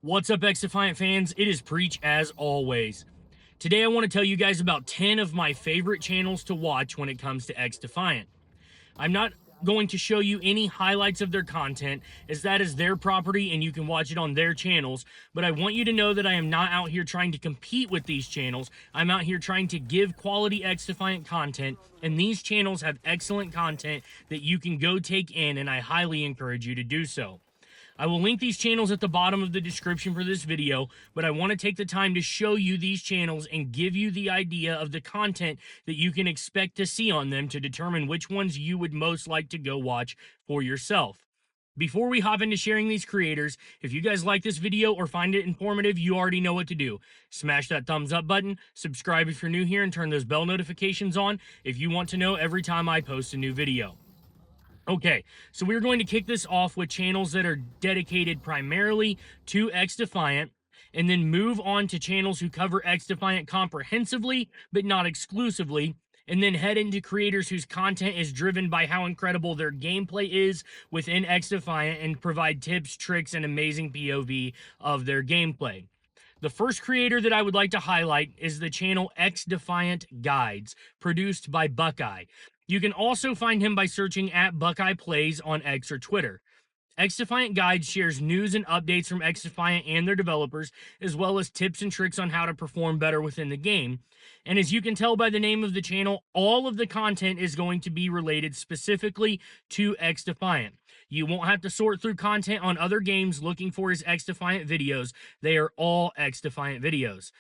What's up, XDefiant fans? It is Preach as always. Today I want to tell you guys about 10 of my favorite channels to watch when it comes to XDefiant. I'm not going to show you any highlights of their content, as that is their property and you can watch it on their channels, but I want you to know that I am not out here trying to compete with these channels. I'm out here trying to give quality XDefiant content, and these channels have excellent content that you can go take in, and I highly encourage you to do so. I will link these channels at the bottom of the description for this video, but I want to take the time to show you these channels and give you the idea of the content that you can expect to see on them to determine which ones you would most like to go watch for yourself. Before we hop into sharing these creators, if you guys like this video or find it informative, you already know what to do. Smash that thumbs up button, subscribe if you're new here, and turn those bell notifications on if you want to know every time I post a new video. Okay, so we're going to kick this off with channels that are dedicated primarily to XDefiant, and then move on to channels who cover XDefiant comprehensively, but not exclusively, and then head into creators whose content is driven by how incredible their gameplay is within XDefiant and provide tips, tricks, and amazing POV of their gameplay. The first creator that I would like to highlight is the channel XDefiant Guides, produced by Buckeye. You can also find him by searching at Buckeye Plays on X or Twitter. XDefiant Guides shares news and updates from XDefiant and their developers, as well as tips and tricks on how to perform better within the game. And as you can tell by the name of the channel, all of the content is going to be related specifically to XDefiant. You won't have to sort through content on other games looking for his XDefiant videos. They are all XDefiant videos.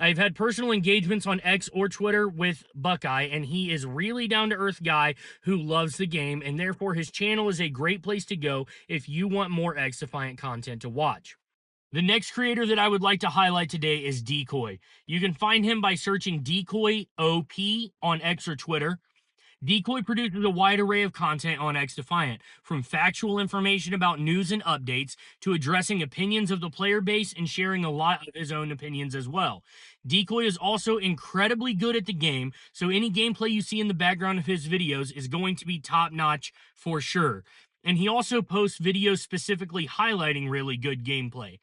I've had personal engagements on X or Twitter with Buckeye, and he is really down-to-earth guy who loves the game, and therefore his channel is a great place to go if you want more XDefiant content to watch. The next creator that I would like to highlight today is Decoy. You can find him by searching Decoy OP on X or Twitter. Decoy produces a wide array of content on XDefiant, from factual information about news and updates to addressing opinions of the player base and sharing a lot of his own opinions as well. Decoy is also incredibly good at the game, so any gameplay you see in the background of his videos is going to be top-notch for sure. And he also posts videos specifically highlighting really good gameplay.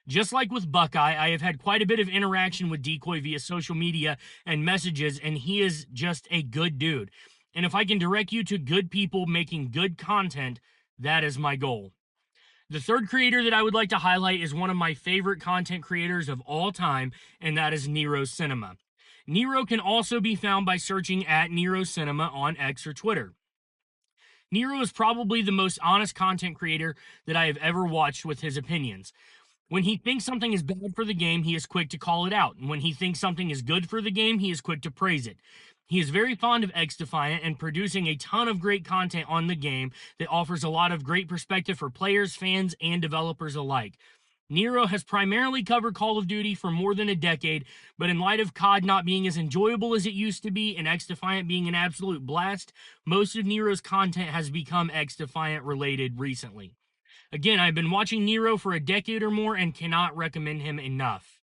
Just like with Buckeye, I have had quite a bit of interaction with Decoy via social media and messages, and he is just a good dude. And if I can direct you to good people making good content, that is my goal. The third creator that I would like to highlight is one of my favorite content creators of all time, and that is Nero Cinema. Nero can also be found by searching at Nero Cinema on X or Twitter. Nero is probably the most honest content creator that I have ever watched with his opinions. When he thinks something is bad for the game, he is quick to call it out. And when he thinks something is good for the game, he is quick to praise it. He is very fond of XDefiant and producing a ton of great content on the game that offers a lot of great perspective for players, fans, and developers alike. Nero has primarily covered Call of Duty for more than a decade, but in light of COD not being as enjoyable as it used to be and XDefiant being an absolute blast, most of Nero's content has become XDefiant related recently. Again, I've been watching Nero for a decade or more and cannot recommend him enough.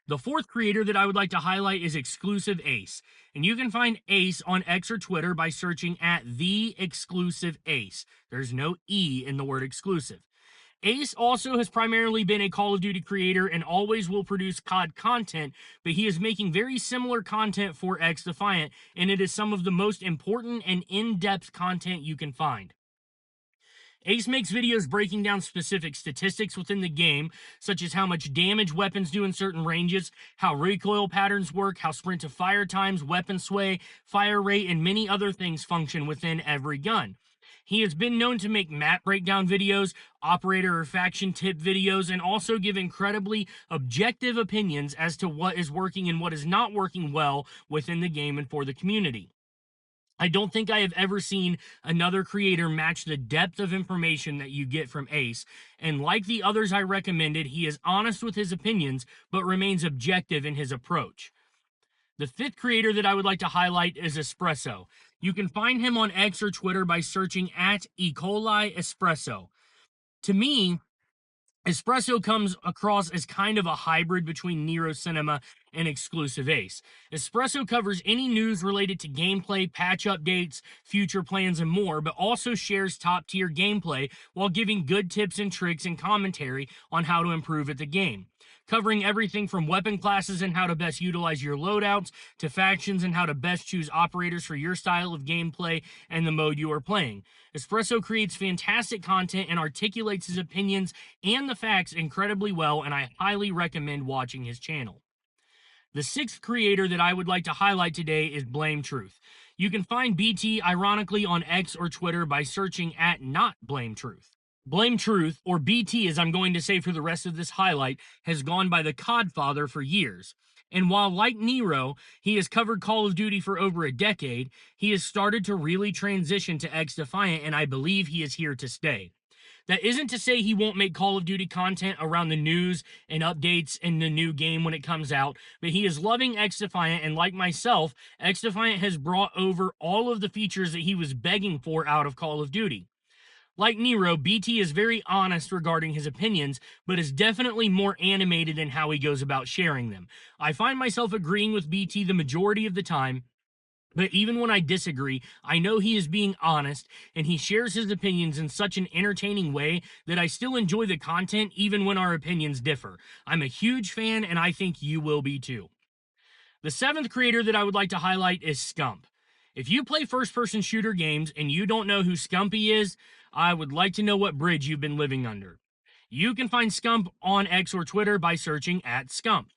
The fourth creator that I would like to highlight is Exclusive Ace, and you can find Ace on X or Twitter by searching at The Exclusive Ace. There's no E in the word exclusive. Ace also has primarily been a Call of Duty creator and always will produce COD content, but he is making very similar content for XDefiant, and it is some of the most important and in-depth content you can find. Ace makes videos breaking down specific statistics within the game, such as how much damage weapons do in certain ranges, how recoil patterns work, how sprint to fire times, weapon sway, fire rate, and many other things function within every gun. He has been known to make map breakdown videos, operator or faction tip videos, and also give incredibly objective opinions as to what is working and what is not working well within the game and for the community. I don't think I have ever seen another creator match the depth of information that you get from Ace, and like the others I recommended, he is honest with his opinions, but remains objective in his approach. The fifth creator that I would like to highlight is Espresso. You can find him on X or Twitter by searching at E. coli Espresso. To me, Espresso comes across as kind of a hybrid between Nero Cinema and Exclusive Ace. Espresso covers any news related to gameplay, patch updates, future plans, and more, but also shares top tier gameplay while giving good tips and tricks and commentary on how to improve at the game. Covering everything from weapon classes and how to best utilize your loadouts, to factions and how to best choose operators for your style of gameplay and the mode you are playing. Espresso creates fantastic content and articulates his opinions and the facts incredibly well, and I highly recommend watching his channel. The sixth creator that I would like to highlight today is Blame Truth. You can find BT ironically on X or Twitter by searching at not Blame Truth. Blame Truth, or BT as I'm going to say for the rest of this highlight, has gone by the Codfather for years. And while, like Nero, he has covered Call of Duty for over a decade, he has started to really transition to XDefiant, and I believe he is here to stay. That isn't to say he won't make Call of Duty content around the news and updates in the new game when it comes out, but he is loving XDefiant, and like myself, XDefiant has brought over all of the features that he was begging for out of Call of Duty. Like Nero, BT is very honest regarding his opinions, but is definitely more animated in how he goes about sharing them. I find myself agreeing with BT the majority of the time, but even when I disagree, I know he is being honest, and he shares his opinions in such an entertaining way that I still enjoy the content even when our opinions differ. I'm a huge fan, and I think you will be too. The seventh creator that I would like to highlight is Scump. If you play first-person shooter games and you don't know who Scumpy is, I would like to know what bridge you've been living under. You can find Scump on X or Twitter by searching at Scump.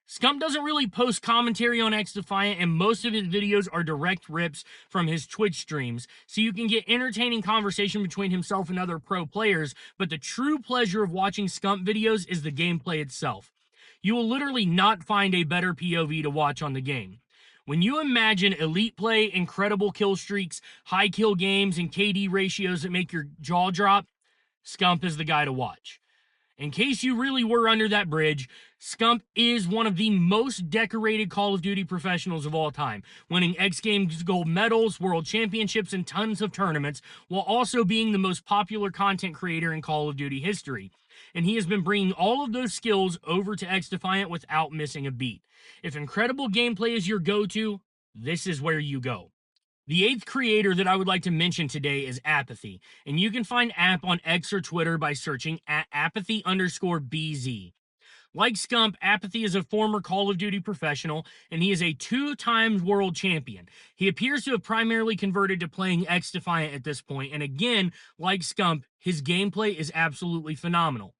Scump doesn't really post commentary on XDefiant, and most of his videos are direct rips from his Twitch streams, so you can get entertaining conversation between himself and other pro players, but the true pleasure of watching Scump videos is the gameplay itself. You will literally not find a better POV to watch on the game. When you imagine elite play, incredible kill streaks, high kill games, and KD ratios that make your jaw drop, Scump is the guy to watch. In case you really were under that bridge, Scump is one of the most decorated Call of Duty professionals of all time, winning X Games gold medals, world championships, and tons of tournaments, while also being the most popular content creator in Call of Duty history. And he has been bringing all of those skills over to XDefiant without missing a beat. If incredible gameplay is your go-to, this is where you go. The eighth creator that I would like to mention today is Apathy, and you can find App on X or Twitter by searching at apathy_BZ. Like Scump, Apathy is a former Call of Duty professional, and he is a 2-time world champion. He appears to have primarily converted to playing XDefiant at this point, and again, like Scump, his gameplay is absolutely phenomenal.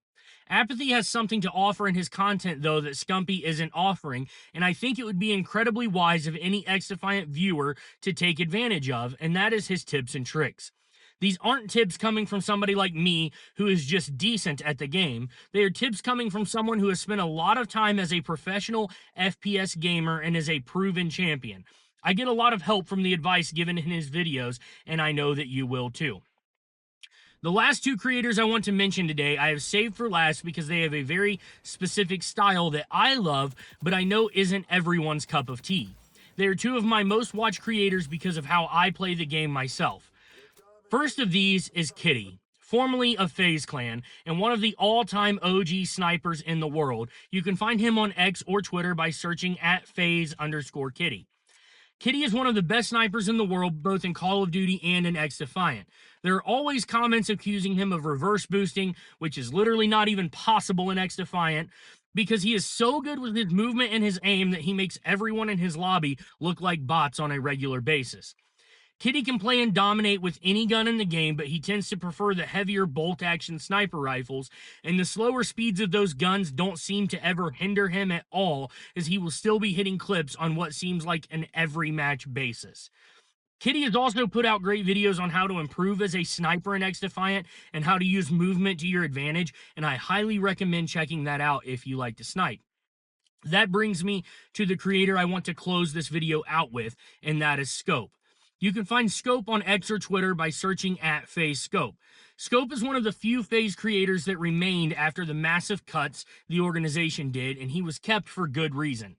Apathy has something to offer in his content, though, that Scumpy isn't offering, and I think it would be incredibly wise of any XDefiant viewer to take advantage of, and that is his tips and tricks. These aren't tips coming from somebody like me who is just decent at the game. They are tips coming from someone who has spent a lot of time as a professional FPS gamer and is a proven champion. I get a lot of help from the advice given in his videos, and I know that you will too. The last two creators I want to mention today, I have saved for last because they have a very specific style that I love, but I know isn't everyone's cup of tea. They are two of my most watched creators because of how I play the game myself. First of these is Kitty, formerly of FaZe Clan, and one of the all-time OG snipers in the world. You can find him on X or Twitter by searching at FaZe_Kitty. Kitty is one of the best snipers in the world, both in Call of Duty and in XDefiant. There are always comments accusing him of reverse boosting, which is literally not even possible in XDefiant, because he is so good with his movement and his aim that he makes everyone in his lobby look like bots on a regular basis. Kitty can play and dominate with any gun in the game, but he tends to prefer the heavier bolt-action sniper rifles, and the slower speeds of those guns don't seem to ever hinder him at all, as he will still be hitting clips on what seems like an every-match basis. Kitty has also put out great videos on how to improve as a sniper in XDefiant and how to use movement to your advantage, and I highly recommend checking that out if you like to snipe. That brings me to the creator I want to close this video out with, and that is Scope. You can find Scope on X or Twitter by searching at FaZe Scope. Scope is one of the few FaZe creators that remained after the massive cuts the organization did, and he was kept for good reason.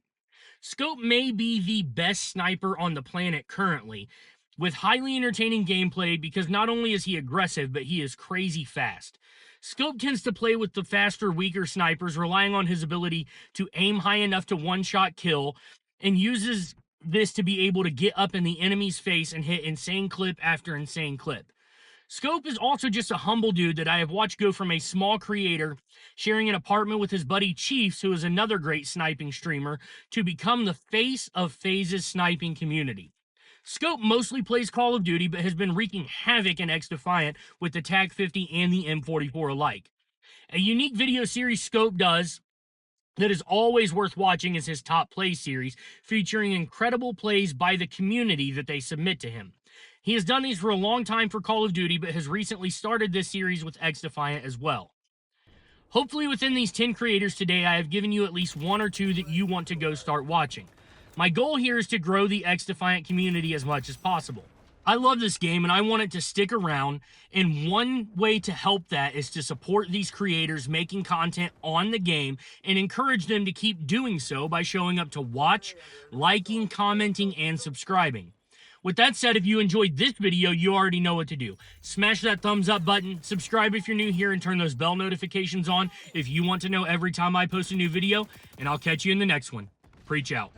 Scope may be the best sniper on the planet currently, with highly entertaining gameplay because not only is he aggressive, but he is crazy fast. Scope tends to play with the faster, weaker snipers, relying on his ability to aim high enough to one-shot kill, and uses this to be able to get up in the enemy's face and hit insane clip after insane clip. Scope is also just a humble dude that I have watched go from a small creator sharing an apartment with his buddy Chiefs, who is another great sniping streamer, to become the face of FaZe's sniping community. Scope mostly plays Call of Duty, but has been wreaking havoc in XDefiant with the TAC 50 and the M44 alike. A unique video series Scope does that is always worth watching is his Top Play series, featuring incredible plays by the community that they submit to him. He has done these for a long time for Call of Duty, but has recently started this series with XDefiant as well. Hopefully within these 10 creators today, I have given you at least one or two that you want to go start watching. My goal here is to grow the XDefiant community as much as possible. I love this game and I want it to stick around, and one way to help that is to support these creators making content on the game and encourage them to keep doing so by showing up to watch, liking, commenting, and subscribing. With that said, if you enjoyed this video, you already know what to do. Smash that thumbs up button, subscribe if you're new here, and turn those bell notifications on if you want to know every time I post a new video, and I'll catch you in the next one. Preach out.